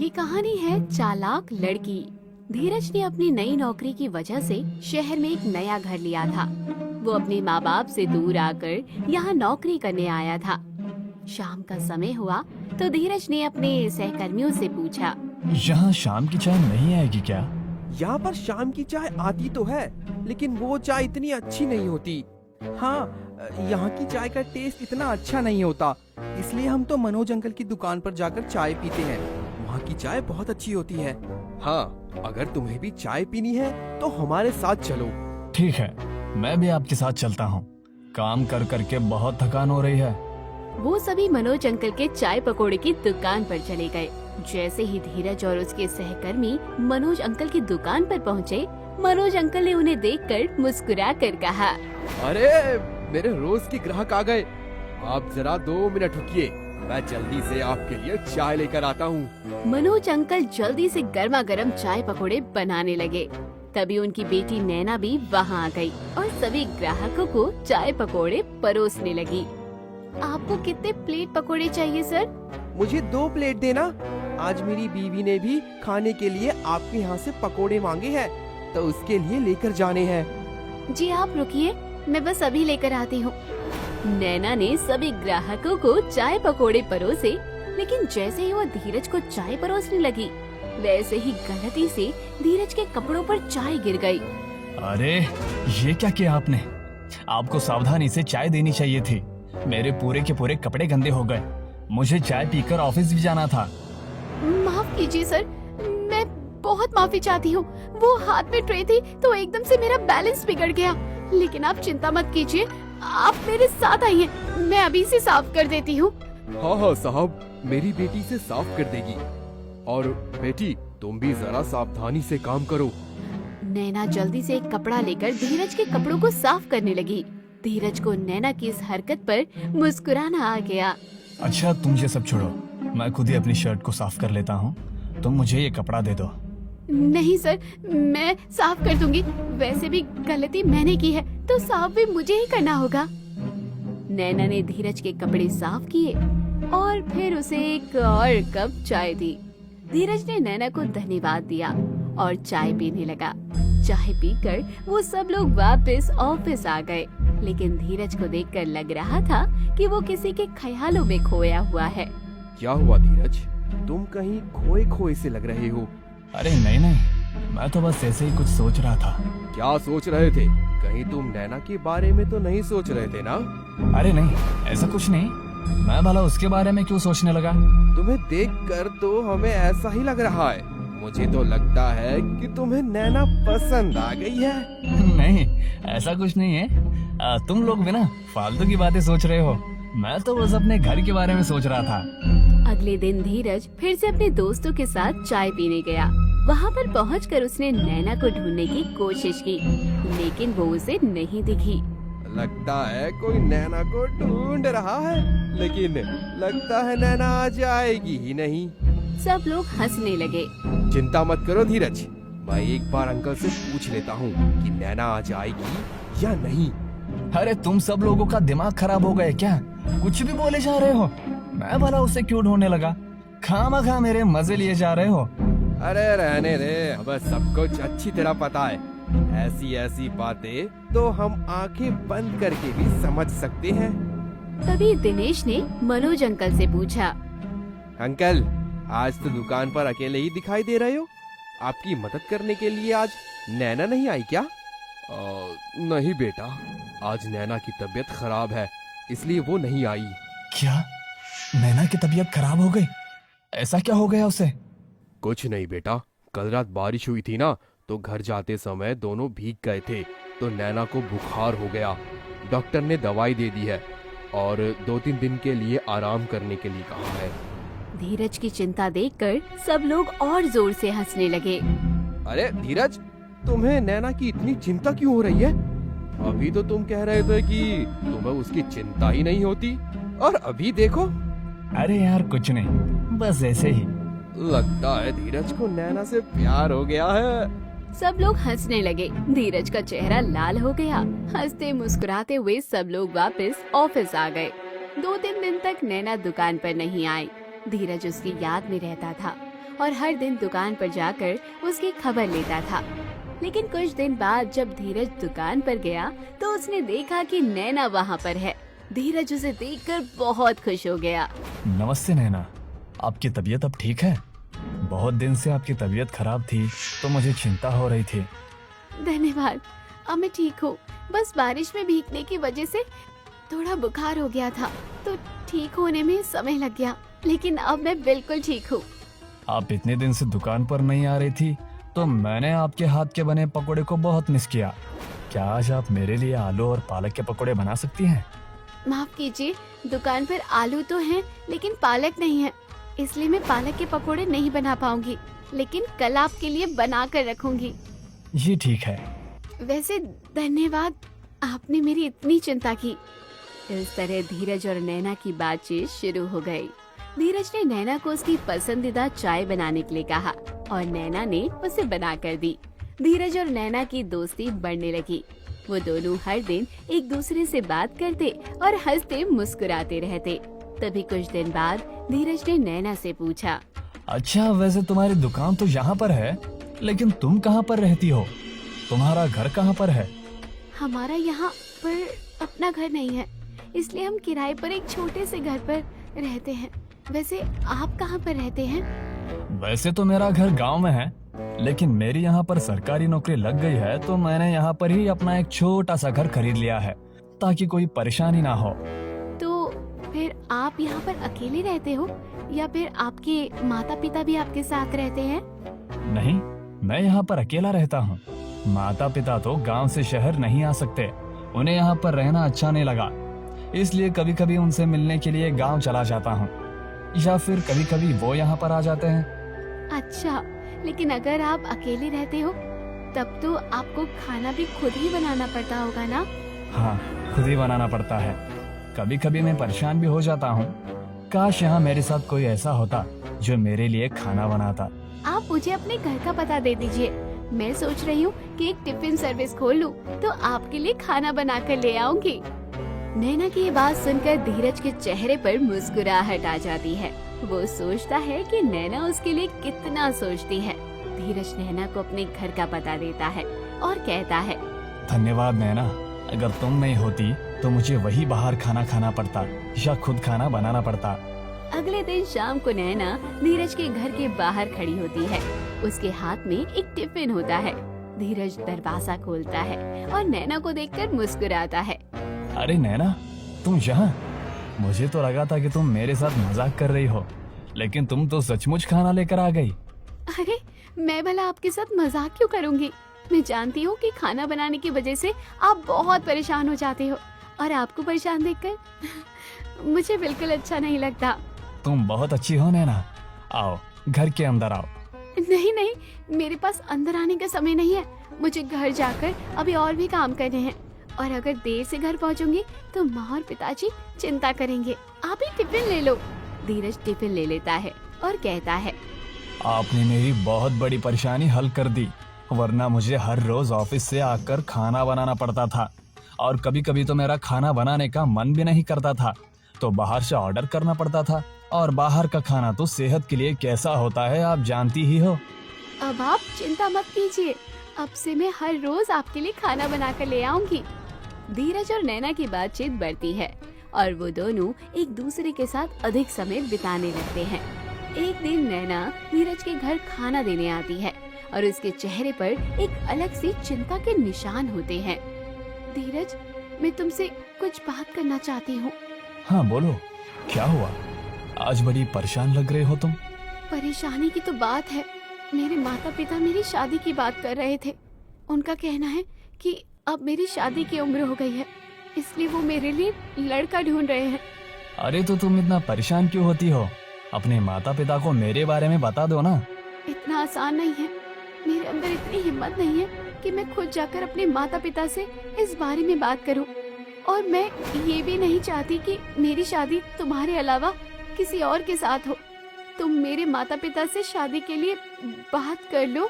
ये कहानी है चालाक लड़की। धीरज ने अपनी नई नौकरी की वजह से शहर में एक नया घर लिया था। वो अपने माँ बाप से दूर आकर यहाँ नौकरी करने आया था। शाम का समय हुआ तो धीरज ने अपने सहकर्मियों से पूछा, यहाँ शाम की चाय नहीं आएगी क्या? यहाँ पर शाम की चाय आती तो है, लेकिन वो चाय इतनी अच्छी नहीं होती। हाँ, यहाँ की चाय का टेस्ट इतना अच्छा नहीं होता, इसलिए हम तो मनोज अंकल की दुकान पर जाकर चाय पीते हैं। वहाँ की चाय बहुत अच्छी होती है। हाँ, अगर तुम्हें भी चाय पीनी है तो हमारे साथ चलो। ठीक है, मैं भी आपके साथ चलता हूँ। काम कर करके बहुत थकान हो रही है। वो सभी मनोज अंकल के चाय पकोड़े की दुकान पर चले गए। जैसे ही धीरज और उसके सहकर्मी मनोज अंकल की दुकान पर पहुँचे, मनोज अंकल ने उन्हें देखकर मुस्कुरा कर कहा, अरे मेरे रोज के ग्राहक आ गए। आप जरा 2 मिनट रुकिए, मैं जल्दी से आपके लिए चाय लेकर आता हूँ। मनोज अंकल जल्दी से गर्मा गर्म चाय पकोड़े बनाने लगे। तभी उनकी बेटी नैना भी वहाँ आ गई और सभी ग्राहकों को चाय पकोड़े परोसने लगी। आपको कितने प्लेट पकोड़े चाहिए सर? मुझे 2 प्लेट देना। आज मेरी बीवी ने भी खाने के लिए आपके यहाँ से पकोड़े मांगे हैं, तो उसके लिए लेकर जाने हैं। जी आप रुकिए, मैं बस अभी लेकर आती हूँ। नैना ने सभी ग्राहकों को चाय पकोड़े परोसे, लेकिन जैसे ही वो धीरज को चाय परोसने लगी, वैसे ही गलती से धीरज के कपड़ों पर चाय गिर गई। अरे ये क्या किया आपने? आपको सावधानी से चाय देनी चाहिए थी। मेरे पूरे के पूरे कपड़े गंदे हो गए। मुझे चाय पीकर ऑफिस भी जाना था। माफ कीजिए सर, मैं बहुत माफी चाहती हूँ। वो हाथ में ट्रे थी तो एकदम से मेरा बैलेंस बिगड़ गया। लेकिन आप चिंता मत कीजिए, आप मेरे साथ आइए, मैं अभी से साफ कर देती हूँ। हाँ हाँ साहब, मेरी बेटी से साफ कर देगी। और बेटी, तुम भी जरा सावधानी से काम करो। नैना जल्दी से एक कपड़ा लेकर धीरज के कपड़ों को साफ करने लगी। धीरज को नैना की इस हरकत पर मुस्कुराना आ गया। अच्छा तुम ये सब छोड़ो, मैं खुद ही अपनी शर्ट को साफ कर लेता हूँ। तुम मुझे ये कपड़ा दे दो। नहीं सर, मैं साफ कर दूंगी। वैसे भी गलती मैंने की है तो साफ भी मुझे ही करना होगा। नैना ने धीरज के कपड़े साफ किए और फिर उसे एक और कप चाय दी। धीरज ने नैना को धन्यवाद दिया और चाय पीने लगा। चाय पीकर वो सब लोग वापस ऑफिस आ गए, लेकिन धीरज को देखकर लग रहा था कि वो किसी के ख्यालों में खोया हुआ है। क्या हुआ धीरज, तुम कहीं खोए खोए से लग रहे हो? अरे नहीं, मैं तो बस ऐसे ही कुछ सोच रहा था। क्या सोच रहे थे? कहीं तुम नैना के बारे में तो नहीं सोच रहे थे ना? अरे नहीं, ऐसा कुछ नहीं। मैं भला उसके बारे में क्यों सोचने लगा? तुम्हें देखकर तो हमें ऐसा ही लग रहा है। मुझे तो लगता है कि तुम्हें नैना पसंद आ गई है। नहीं, ऐसा कुछ नहीं है। तुम लोग भी ना फालतू की बातें सोच रहे हो। मैं तो बस अपने घर के बारे में सोच रहा था। अगले दिन धीरज फिर से अपने दोस्तों के साथ चाय पीने गया। वहाँ पर पहुंचकर उसने नैना को ढूंढने की कोशिश की, लेकिन वो उसे नहीं दिखी। लगता है कोई नैना को ढूंढ रहा है, लेकिन लगता है नैना आ जाएगी ही नहीं। सब लोग हंसने लगे। चिंता मत करो धीरज, मैं एक बार अंकल से पूछ लेता हूँ कि नैना आ जाएगी या नहीं। अरे तुम सब लोगों का दिमाग खराब हो गए क्या? कुछ भी बोले जा रहे हो। मैं भला उसे क्यों ढूंढने लगा? खामखा मेरे मजे लिए जा रहे हो। अरे रहने दे, हमें सब कुछ अच्छी तरह पता है। ऐसी ऐसी बातें तो हम आंखें बंद करके भी समझ सकते हैं। तभी दिनेश ने मनोज अंकल से पूछा, अंकल, आज तो दुकान पर अकेले ही दिखाई दे रहे हो। आपकी मदद करने के लिए आज नैना नहीं आई क्या? नहीं बेटा, आज नैना की तबीयत खराब है, इसलिए वो नहीं आई। क्या? नैना की तबीयत खराब हो गई? ऐसा क्या हो गया उसे? कुछ नहीं बेटा, कल रात बारिश हुई थी ना, तो घर जाते समय दोनों भीग गए थे, तो नैना को बुखार हो गया। डॉक्टर ने दवाई दे दी है और 2-3 दिन के लिए आराम करने के लिए कहा है। धीरज की चिंता देखकर सब लोग और जोर से हंसने लगे। अरे धीरज, तुम्हें नैना की इतनी चिंता क्यों हो रही है? अभी तो तुम कह रहे थे कि तुम्हें उसकी चिंता ही नहीं होती, और अभी देखो। अरे यार कुछ नहीं, बस ऐसे ही। लगता है धीरज को नैना से प्यार हो गया है। सब लोग हंसने लगे। धीरज का चेहरा लाल हो गया। हंसते मुस्कुराते हुए सब लोग वापस ऑफिस आ गए। 2-3 दिन तक नैना दुकान पर नहीं आई। धीरज उसकी याद में रहता था और हर दिन दुकान पर जाकर उसकी खबर लेता था। लेकिन कुछ दिन बाद जब धीरज दुकान पर गया तो उसने देखा कि नैना वहाँ पर है। धीरज उसे देखकर बहुत खुश हो गया। नमस्ते नैना, आपकी तबीयत अब ठीक है? बहुत दिन से आपकी तबीयत खराब थी तो मुझे चिंता हो रही थी। धन्यवाद, अब मैं ठीक हूँ। बस बारिश में भीगने की वजह से थोड़ा बुखार हो गया था तो ठीक होने में समय लग गया, लेकिन अब मैं बिल्कुल ठीक हूँ। आप इतने दिन से दुकान पर नहीं आ रही थी तो मैंने आपके हाथ के बने पकोड़े को बहुत मिस किया। क्या आज आप मेरे लिए आलू और पालक के पकोड़े बना सकती हैं? माफ कीजिए, दुकान पर आलू तो हैं लेकिन पालक नहीं है, इसलिए मैं पालक के पकोड़े नहीं बना पाऊंगी, लेकिन कल आपके लिए बना कर रखूंगी। ये ठीक है। वैसे धन्यवाद, आपने मेरी इतनी चिंता की। इस तरह धीरज और नैना की बातचीत शुरू हो गई। धीरज ने नैना को उसकी पसंदीदा चाय बनाने के लिए कहा और नैना ने उसे बना कर दी। धीरज और नैना की दोस्ती बढ़ने लगी। वो दोनों हर दिन एक दूसरे से बात करते और हंसते मुस्कुराते रहते। तभी कुछ दिन बाद धीरज ने नैना से पूछा, अच्छा, वैसे तुम्हारी दुकान तो यहाँ पर है, लेकिन तुम कहाँ पर रहती हो? तुम्हारा घर कहाँ पर है? हमारा यहाँ पर अपना घर नहीं है, इसलिए हम किराए पर एक छोटे से घर पर रहते हैं। वैसे आप कहाँ पर रहते हैं? वैसे तो मेरा घर गांव में है, लेकिन मेरी यहाँ पर सरकारी नौकरी लग गई है तो मैंने यहाँ पर ही अपना एक छोटा सा घर खरीद लिया है ताकि कोई परेशानी ना हो। तो फिर आप यहाँ पर अकेले रहते हो या फिर आपके माता पिता भी आपके साथ रहते हैं? नहीं, मैं यहाँ पर अकेला रहता हूँ। माता पिता तो गांव से शहर नहीं आ सकते, उन्हें यहाँ पर रहना अच्छा नहीं लगा, इसलिए कभी कभी उनसे मिलने के लिए गांव चला जाता हूँ, या फिर कभी कभी वो यहाँ पर आ जाते हैं। अच्छा, लेकिन अगर आप अकेले रहते हो तब तो आपको खाना भी खुद ही बनाना पड़ता होगा ना? हाँ, खुद ही बनाना पड़ता है। कभी कभी मैं परेशान भी हो जाता हूँ। काश यहाँ मेरे साथ कोई ऐसा होता जो मेरे लिए खाना बनाता। आप मुझे अपने घर का पता दे दीजिए। मैं सोच रही हूँ कि एक टिफिन सर्विस खोल लूँ तो आपके लिए खाना बना कर ले आऊंगी। नैना की ये बात सुनकर धीरज के चेहरे पर मुस्कुराहट आ जाती है। वो सोचता है कि नैना उसके लिए कितना सोचती है। धीरज नैना को अपने घर का पता देता है और कहता है, धन्यवाद नैना, अगर तुम नहीं होती तो मुझे वही बाहर खाना खाना पड़ता या खुद खाना बनाना पड़ता। अगले दिन शाम को नैना धीरज के घर के बाहर खड़ी होती है। उसके हाथ में एक टिफिन होता है। धीरज दरवाजा खोलता है और नैना को देखकर मुस्कुराता है। अरे नैना, तुम यहाँ? मुझे तो लगा था कि तुम मेरे साथ मजाक कर रही हो, लेकिन तुम तो सचमुच खाना लेकर आ गई। अरे मैं भला आपके साथ मजाक क्यों करूंगी? मैं जानती हूँ कि खाना बनाने की वजह से आप बहुत परेशान हो जाते हो और आपको परेशान देखकर मुझे बिल्कुल अच्छा नहीं लगता। तुम बहुत अच्छी हो नैना, आओ घर के अंदर आओ। नहीं नहीं, मेरे पास अंदर आने का समय नहीं है। मुझे घर जाकर अभी और भी काम करने हैं और अगर देर से घर पहुंचूंगी तो माँ और पिताजी चिंता करेंगे। आप ही टिफिन ले लो। धीरज टिफिन ले लेता है और कहता है, आपने मेरी बहुत बड़ी परेशानी हल कर दी, वरना मुझे हर रोज ऑफिस से आकर खाना बनाना पड़ता था और कभी कभी तो मेरा खाना बनाने का मन भी नहीं करता था, तो बाहर से ऑर्डर करना पड़ता था। और बाहर का खाना तो सेहत के लिए कैसा होता है आप जानती ही हो। अब आप चिंता मत कीजिए, अब से मैं हर रोज आपके लिए खाना बना कर ले आऊंगी। धीरज और नैना की बातचीत बढ़ती है और वो दोनों एक दूसरे के साथ अधिक समय बिताने लगते हैं। एक दिन नैना धीरज के घर खाना देने आती है और उसके चेहरे पर एक अलग सी चिंता के निशान होते हैं। धीरज, मैं तुमसे कुछ बात करना चाहती हूँ। हाँ बोलो, क्या हुआ? आज बड़ी परेशान लग रहे हो तुम। परेशानी की तो बात है, मेरे माता पिता मेरी शादी की बात कर रहे थे। उनका कहना है कि अब मेरी शादी की उम्र हो गई है, इसलिए वो मेरे लिए लड़का ढूंढ रहे हैं। अरे तो तुम इतना परेशान क्यों होती हो? अपने माता पिता को मेरे बारे में बता दो ना। इतना आसान नहीं है, मेरे अंदर इतनी हिम्मत नहीं है कि मैं खुद जाकर अपने माता पिता से इस बारे में बात करूं। और मैं ये भी नहीं चाहती कि मेरी शादी तुम्हारे अलावा किसी और के साथ हो। तुम मेरे माता पिता से शादी के लिए बात कर लो।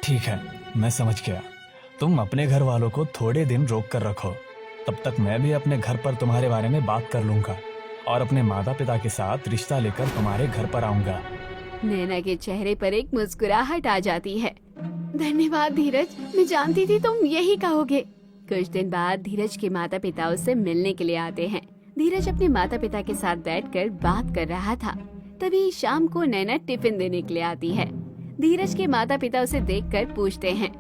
ठीक है, मैं समझ गया। तुम अपने घर वालों को थोड़े दिन रोक कर रखो, तब तक मैं भी अपने घर पर तुम्हारे बारे में बात कर लूंगा और अपने माता पिता के साथ रिश्ता लेकर तुम्हारे घर पर आऊंगा। नैना के चेहरे पर एक मुस्कुराहट आ जाती है। धन्यवाद धीरज, मैं जानती थी तुम यही कहोगे। कुछ दिन बाद धीरज के माता पिता उससे मिलने के लिए आते हैं। धीरज अपने माता पिता के साथ बैठकर बात कर रहा था। तभी शाम को नैना टिफिन देने के लिए आती है। धीरज के माता पिता उसे देखकर पूछते हैं,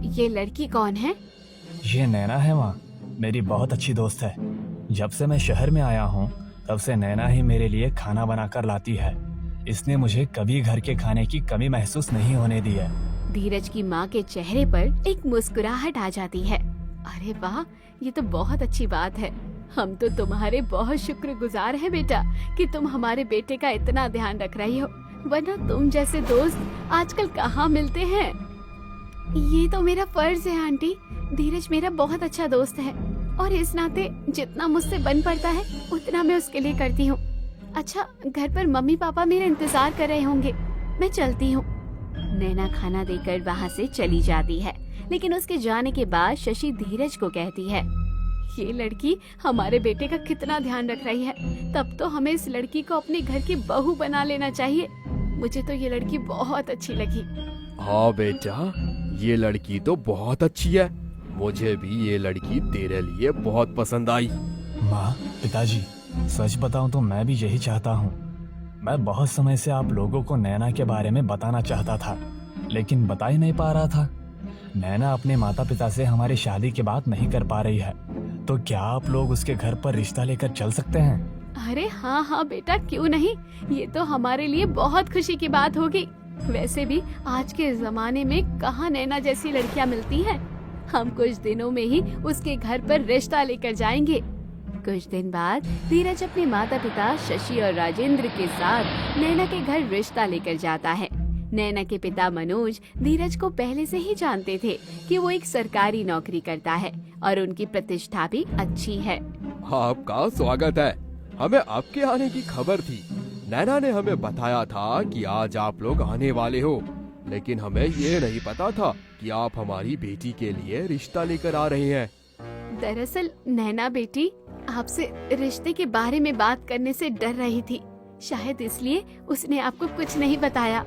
ये लड़की कौन है? ये नैना है माँ, मेरी बहुत अच्छी दोस्त है। जब से मैं शहर में आया हूँ तब से नैना ही मेरे लिए खाना बनाकर लाती है। इसने मुझे कभी घर के खाने की कमी महसूस नहीं होने दी है। धीरज की माँ के चेहरे पर एक मुस्कुराहट आ जाती है। अरे वाह, ये तो बहुत अच्छी बात है। हम तो तुम्हारे बहुत शुक्रगुजार हैं बेटा कि तुम हमारे बेटे का इतना ध्यान रख रही हो, वरना तुम जैसे दोस्त आजकल कहाँ मिलते हैं। ये तो मेरा फर्ज है आंटी। धीरज मेरा बहुत अच्छा दोस्त है और इस नाते जितना मुझसे बन पड़ता है उतना मैं उसके लिए करती हूँ। अच्छा, घर पर मम्मी पापा मेरा इंतजार कर रहे होंगे, मैं चलती हूँ। नैना खाना देकर वहाँ से चली जाती है, लेकिन उसके जाने के बाद शशि धीरज को कहती है, ये लड़की हमारे बेटे का कितना ध्यान रख रही है, तब तो हमें इस लड़की को अपने घर की बहू बना लेना चाहिए। मुझे तो ये लड़की बहुत अच्छी लगी। हाँ बेटा, ये लड़की तो बहुत अच्छी है। मुझे भी ये लड़की तेरे लिए बहुत पसंद आई। माँ, पिताजी, सच बताऊं तो मैं भी यही चाहता हूँ। मैं बहुत समय से आप लोगों को नैना के बारे में बताना चाहता था, लेकिन बता ही नहीं पा रहा था। नैना अपने माता पिता से हमारी शादी की बात नहीं कर पा रही है, तो क्या आप लोग उसके घर पर रिश्ता लेकर चल सकते हैं? अरे हाँ हाँ बेटा, क्यों नहीं, ये तो हमारे लिए बहुत खुशी की बात होगी। वैसे भी आज के जमाने में कहाँ नैना जैसी लड़कियाँ मिलती हैं। हम कुछ दिनों में ही उसके घर पर रिश्ता लेकर जाएंगे। कुछ दिन बाद धीरज अपने माता पिता शशि और राजेंद्र के साथ नैना के घर रिश्ता लेकर जाता है। नैना के पिता मनोज धीरज को पहले से ही जानते थे कि वो एक सरकारी नौकरी करता है और उनकी प्रतिष्ठा भी अच्छी है। आपका स्वागत है। हमें आपके आने की खबर थी। नैना ने हमें बताया था कि आज आप लोग आने वाले हो, लेकिन हमें ये नहीं पता था कि आप हमारी बेटी के लिए रिश्ता लेकर आ रहे हैं। दरअसल नैना बेटी आपसे रिश्ते के बारे में बात करने से डर रही थी, शायद इसलिए उसने आपको कुछ नहीं बताया।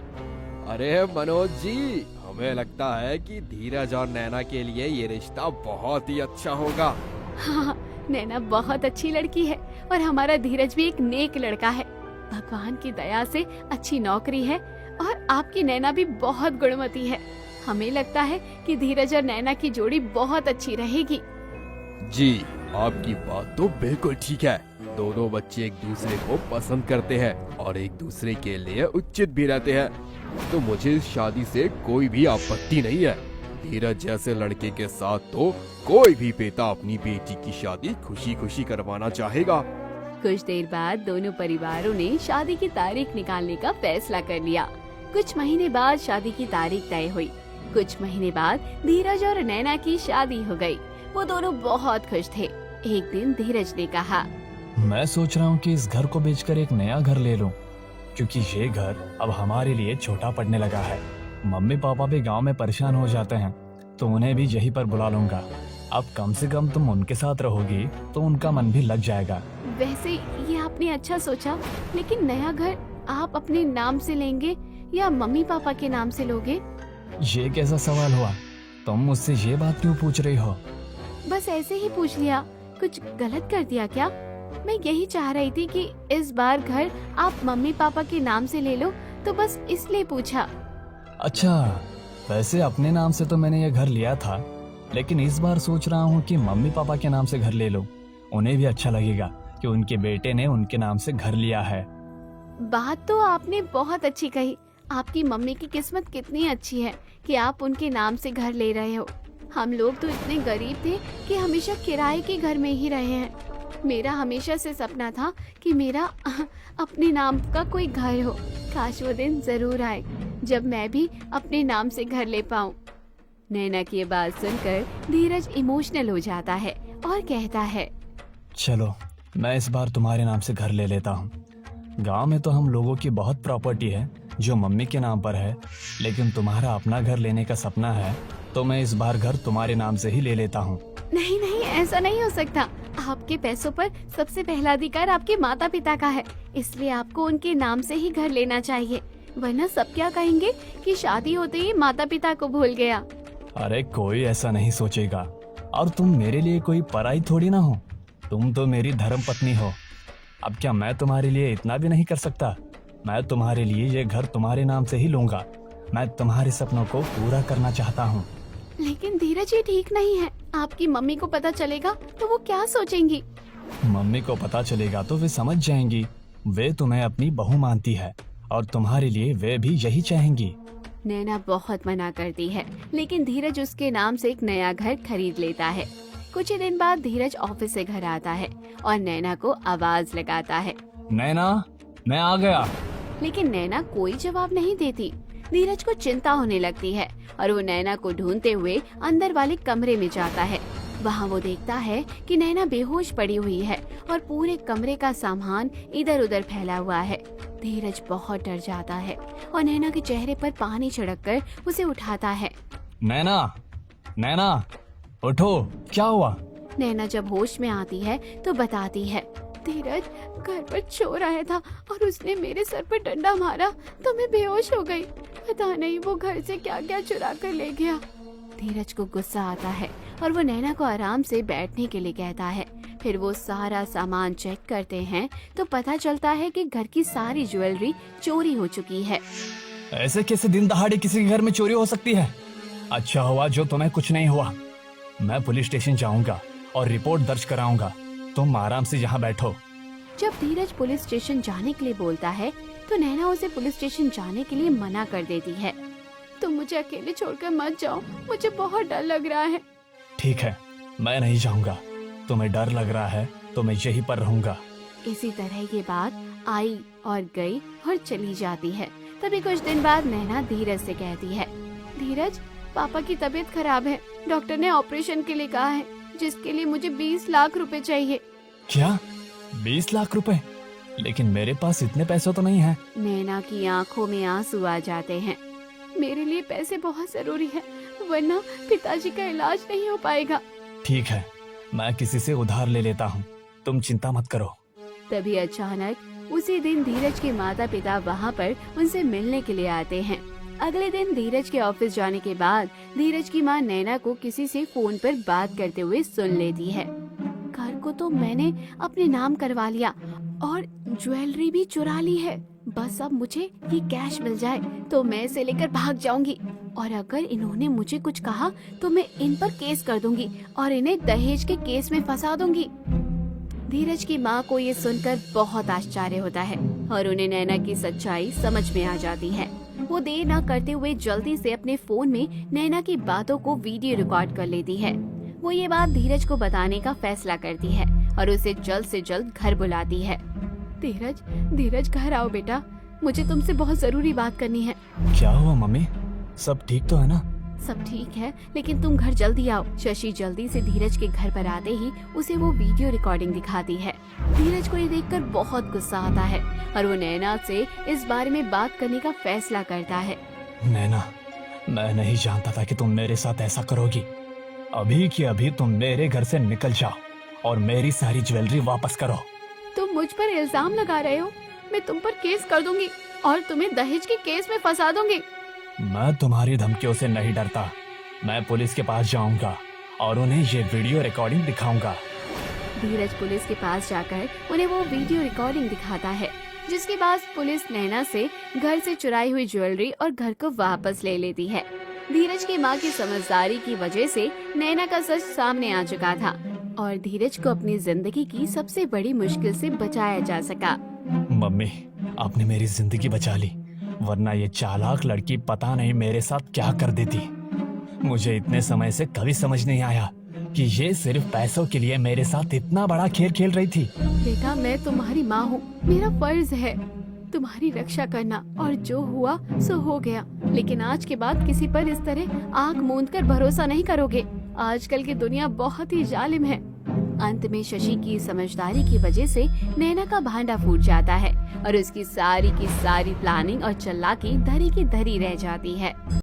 अरे मनोज जी, हमें लगता है कि धीरज और नैना के लिए ये रिश्ता बहुत ही अच्छा होगा। हाँ, नैना बहुत अच्छी लड़की है और हमारा धीरज भी एक नेक लड़का है। भगवान की दया से अच्छी नौकरी है और आपकी नैना भी बहुत गुणवती है। हमें लगता है कि धीरज और नैना की जोड़ी बहुत अच्छी रहेगी। जी, आपकी बात तो बिल्कुल ठीक है। दोनों बच्चे एक दूसरे को पसंद करते हैं और एक दूसरे के लिए उचित भी रहते हैं, तो मुझे इस शादी से कोई भी आपत्ति नहीं है। धीरज जैसे लड़के के साथ तो कोई भी पिता अपनी बेटी की शादी खुशी खुशी करवाना चाहेगा। कुछ देर बाद दोनों परिवारों ने शादी की तारीख निकालने का फैसला कर लिया। कुछ महीने बाद शादी की तारीख तय हुई। कुछ महीने बाद धीरज और नैना की शादी हो गई। वो दोनों बहुत खुश थे। एक दिन धीरज ने कहा, मैं सोच रहा हूँ कि इस घर को बेचकर एक नया घर ले लूं, क्योंकि ये घर अब हमारे लिए छोटा पड़ने लगा है। मम्मी पापा भी गांव में परेशान हो जाते हैं, तो उन्हें भी यहीं पर बुला लूंगा। अब कम से कम तुम उनके साथ रहोगी तो उनका मन भी लग जाएगा। वैसे ये आपने अच्छा सोचा, लेकिन नया घर आप अपने नाम से लेंगे या मम्मी पापा के नाम से लोगे? ये कैसा सवाल हुआ? तुम मुझसे ये बात क्यों पूछ रही हो? बस ऐसे ही पूछ लिया। कुछ गलत कर दिया क्या? मैं यही चाह रही थी कि इस बार घर आप मम्मी पापा के नाम से ले लो, तो बस इसलिए पूछा। अच्छा, वैसे अपने नाम से तो मैंने ये घर लिया था, लेकिन इस बार सोच रहा हूँ कि मम्मी पापा के नाम से घर ले लो। उन्हें भी अच्छा लगेगा कि उनके बेटे ने उनके नाम से घर लिया है। बात तो आपने बहुत अच्छी कही। आपकी मम्मी की किस्मत कितनी अच्छी है कि आप उनके नाम से घर ले रहे हो। हम लोग तो इतने गरीब थे कि हमेशा किराए के घर में ही रहे हैं। मेरा हमेशा से सपना था कि मेरा अपने नाम का कोई घर हो। काश वो दिन जरूर आए जब मैं भी अपने नाम से घर ले पाऊं। नैना की ये बात सुनकर धीरज इमोशनल हो जाता है और कहता है, चलो मैं इस बार तुम्हारे नाम से घर ले लेता हूँ। गांव में तो हम लोगों की बहुत प्रॉपर्टी है जो मम्मी के नाम पर है, लेकिन तुम्हारा अपना घर लेने का सपना है, तो मैं इस बार घर तुम्हारे नाम से ही ले लेता हूँ। नहीं नहीं, ऐसा नहीं हो सकता। आपके पैसों पर सबसे पहला अधिकार आपके माता पिता का है, इसलिए आपको उनके नाम से ही घर लेना चाहिए। वरना सब क्या कहेंगे कि शादी होते ही माता पिता को भूल गया। अरे कोई ऐसा नहीं सोचेगा, और तुम मेरे लिए कोई पराई थोड़ी ना हो। तुम तो मेरी धर्म पत्नी हो। अब क्या मैं तुम्हारे लिए इतना भी नहीं कर सकता? मैं तुम्हारे लिए ये घर तुम्हारे नाम से ही लूंगा। मैं तुम्हारे सपनों को पूरा करना चाहता हूँ। लेकिन धीरज ये ठीक नहीं है। आपकी मम्मी को पता चलेगा तो वो क्या सोचेंगी? मम्मी को पता चलेगा तो वे समझ जाएंगी। वे तुम्हें अपनी बहू मानती है और तुम्हारे लिए वे भी यही चाहेंगी। नैना बहुत मना करती है, लेकिन धीरज उसके नाम से एक नया घर खरीद लेता है। कुछ ही दिन बाद धीरज ऑफिस से घर आता है और नैना को आवाज लगाता है। नैना, मैं आ गया। लेकिन नैना कोई जवाब नहीं देती। धीरज को चिंता होने लगती है और वो नैना को ढूंढते हुए अंदर वाले कमरे में जाता है। वहाँ वो देखता है कि नैना बेहोश पड़ी हुई है और पूरे कमरे का सामान इधर उधर फैला हुआ है। धीरज बहुत डर जाता है और नैना के चेहरे पर पानी छिड़ककर उसे उठाता है। नैना, नैना, उठो, क्या हुआ? नैना जब होश में आती है तो बताती है, धीरज, घर पर चोर आया था और उसने मेरे सर पर डंडा मारा तो मैं बेहोश हो गई। पता नहीं वो घर से क्या क्या चुरा कर ले गया। धीरज को गुस्सा आता है और वो नैना को आराम से बैठने के लिए कहता है। फिर वो सारा सामान चेक करते हैं तो पता चलता है कि घर की सारी ज्वेलरी चोरी हो चुकी है। ऐसे कैसे दिन दहाड़े किसी के घर में चोरी हो सकती है? अच्छा हुआ जो तुम्हें कुछ नहीं हुआ। मैं पुलिस स्टेशन जाऊंगा और रिपोर्ट दर्ज कराऊंगा। तुम आराम से यहाँ बैठो। जब धीरज पुलिस स्टेशन जाने के लिए बोलता है तो नैना उसे पुलिस स्टेशन जाने के लिए मना कर देती है। तुम मुझे अकेले छोड़कर मत जाओ, मुझे बहुत डर लग रहा है। ठीक है, मैं नहीं जाऊंगा। तुम्हें डर लग रहा है तो मैं यहीं पर रहूंगा। इसी तरह ये बात आई और गई और चली जाती है। तभी कुछ दिन बाद नैना धीरज से कहती है, धीरज, पापा की तबीयत खराब है। डॉक्टर ने ऑपरेशन के लिए कहा है, जिसके लिए मुझे 20 लाख रुपए चाहिए। क्या? 20 लाख रुपए? लेकिन मेरे पास इतने पैसे तो नहीं है। नैना की आंखों में आंसू आ जाते हैं। मेरे लिए पैसे बहुत जरूरी है, वरना पिताजी का इलाज नहीं हो पाएगा। ठीक है, मैं किसी से उधार ले लेता हूँ, तुम चिंता मत करो। तभी अचानक उसी दिन धीरज के माता पिता वहाँ पर उनसे मिलने के लिए आते हैं। अगले दिन धीरज के ऑफिस जाने के बाद धीरज की माँ नैना को किसी से फोन पर बात करते हुए सुन लेती है। घर को तो मैंने अपने नाम करवा लिया और ज्वेलरी भी चुरा ली है। बस अब मुझे ये कैश मिल जाए तो मैं इसे लेकर भाग जाऊंगी, और अगर इन्होंने मुझे कुछ कहा तो मैं इन पर केस कर दूंगी और इन्हें दहेज के केस में फंसा दूंगी। धीरज की माँ को ये सुनकर बहुत आश्चर्य होता है और उन्हें नैना की सच्चाई समझ में आ जाती है। वो देर न करते हुए जल्दी से अपने फोन में नैना की बातों को वीडियो रिकॉर्ड कर लेती है। वो ये बात धीरज को बताने का फैसला करती है और उसे जल्द से जल्द घर बुलाती है। धीरज, घर आओ बेटा, मुझे तुमसे बहुत जरूरी बात करनी है। क्या हुआ मम्मी? सब ठीक तो है ना? सब ठीक है, लेकिन तुम घर जल्दी आओ। शशि जल्दी से धीरज के घर पर आते ही उसे वो वीडियो रिकॉर्डिंग दिखाती है। धीरज को ये देखकर बहुत गुस्सा आता है और वो नैना से इस बारे में बात करने का फैसला करता है। नैना, मैं नहीं जानता था कि तुम मेरे साथ ऐसा करोगी। अभी की अभी तुम मेरे घर से निकल जाओ और मेरी सारी ज्वेलरी वापस करो। तुम मुझ पर इल्जाम लगा रहे हो। मैं तुम पर केस कर दूंगी और तुम्हें दहेज के केस में फंसा दूंगी। मैं तुम्हारी धमकियों से नहीं डरता। मैं पुलिस के पास जाऊंगा और उन्हें ये वीडियो रिकॉर्डिंग दिखाऊंगा। धीरज पुलिस के पास जाकर उन्हें वो वीडियो रिकॉर्डिंग दिखाता है, जिसके बाद पुलिस नैना से घर से चुराई हुई ज्वेलरी और घर को वापस ले लेती है। धीरज की माँ की समझदारी की वजह से नैना का सच सामने आ चुका था और धीरज को अपनी जिंदगी की सबसे बड़ी मुश्किल से बचाया जा सका। मम्मी, आपने मेरी जिंदगी बचा ली, वरना ये चालाक लड़की पता नहीं मेरे साथ क्या कर देती। मुझे इतने समय से कभी समझ नहीं आया कि ये सिर्फ पैसों के लिए मेरे साथ इतना बड़ा खेल खेल रही थी। बेटा, मैं तुम्हारी माँ हूँ, मेरा फर्ज है तुम्हारी रक्षा करना, और जो हुआ सो हो गया। लेकिन आज के बाद किसी पर इस तरह आंख मूंद कर भरोसा नहीं करोगे। आजकल की दुनिया बहुत ही जालिम है। अंत में शशि की समझदारी की वजह से नैना का भांडा फूट जाता है और उसकी सारी की सारी प्लानिंग और चालाकी धरी की धरी रह जाती है।